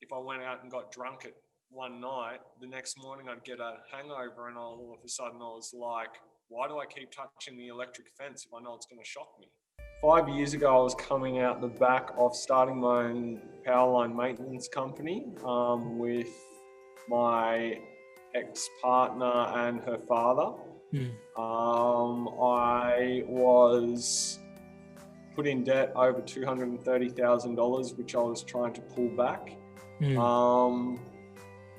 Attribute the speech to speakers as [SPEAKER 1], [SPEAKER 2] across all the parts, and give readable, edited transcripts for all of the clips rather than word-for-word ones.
[SPEAKER 1] if I went out and got drunk at one night, the next morning I'd get a hangover, and all of a sudden I was like, why do I keep touching the electric fence if I know it's going to shock me? 5 years ago, I was coming out the back of starting my own power line maintenance company with my ex-partner and her father. I was put in debt over $230,000, which I was trying to pull back.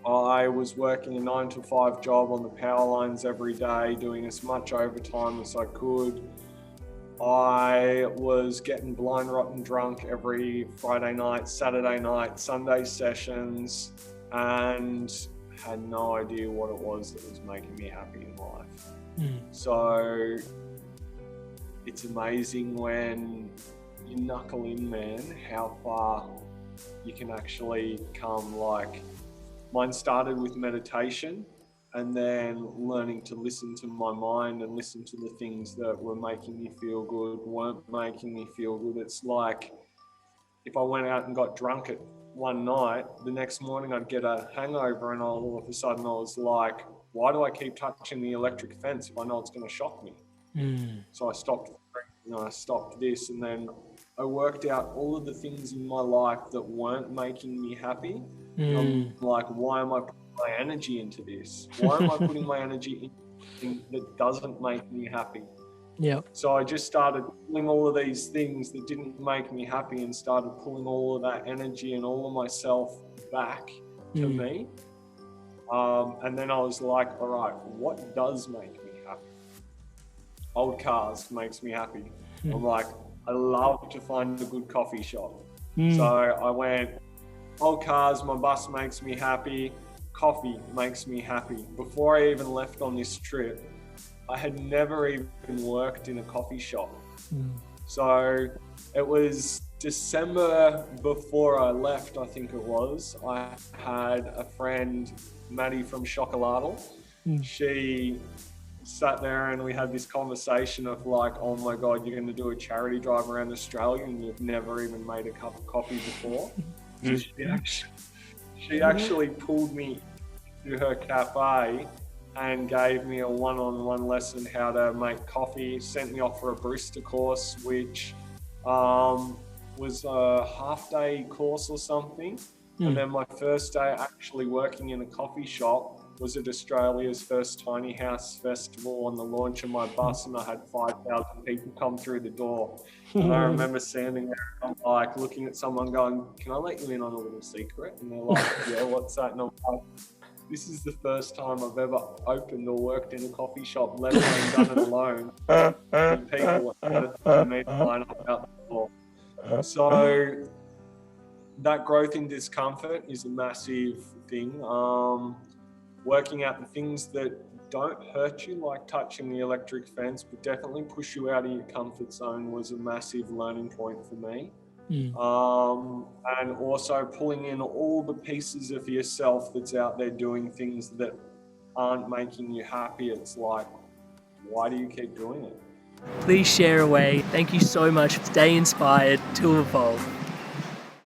[SPEAKER 1] I was working a 9-to-5 job on the power lines every day, doing as much overtime as I could. I was getting blind rotten drunk every Friday night, Saturday night, Sunday sessions, and had no idea what it was that was making me happy in life. So it's amazing when you knuckle in, man, how far you can actually come. Like, mine started with meditation and then learning to listen to my mind and listen to the things that were making me feel good, weren't making me feel good. It's like if I went out and got drunk at one night, the next morning I'd get a hangover, and all of a sudden I was like, why do I keep touching the electric fence if I know it's going to shock me? So I stopped drinking, I stopped this, and then I worked out all of the things in my life that weren't making me happy. I'm like, why am I putting my energy into this? Why am I putting my energy into something that doesn't make me happy? So I just started pulling all of these things that didn't make me happy and started pulling all of that energy and all of myself back to me. And then I was like, all right, what does make me happy? Old cars makes me happy. I'm like, I love to find a good coffee shop. So I went, old cars, my bus makes me happy, coffee makes me happy. Before I even left on this trip, I had never even worked in a coffee shop. So it was December before I left, I think it was. I had a friend, Maddie from Chocolatl. She sat there and we had this conversation of like, oh my God, you're going to do a charity drive around Australia and you've never even made a cup of coffee before. So she actually pulled me to her cafe and gave me a one-on-one lesson how to make coffee, sent me off for a barista course, which was a half-day course or something. And then my first day actually working in a coffee shop was at Australia's first tiny house festival on the launch of my bus, and I had 5,000 people come through the door. And I remember standing there, I'm like looking at someone going, can I let you in on a little secret? And they're like, yeah, what's that? And I'm like, this is the first time I've ever opened or worked in a coffee shop, let alone done it alone. And people wanted me to line up out the door. So that growth in discomfort is a massive thing. Working out the things that don't hurt you, like touching the electric fence, but definitely push you out of your comfort zone, was a massive learning point for me. And also pulling in all the pieces of yourself that's out there doing things that aren't making you happy. It's like, why do you keep doing it?
[SPEAKER 2] Please share away. Thank you so much. Stay inspired to evolve.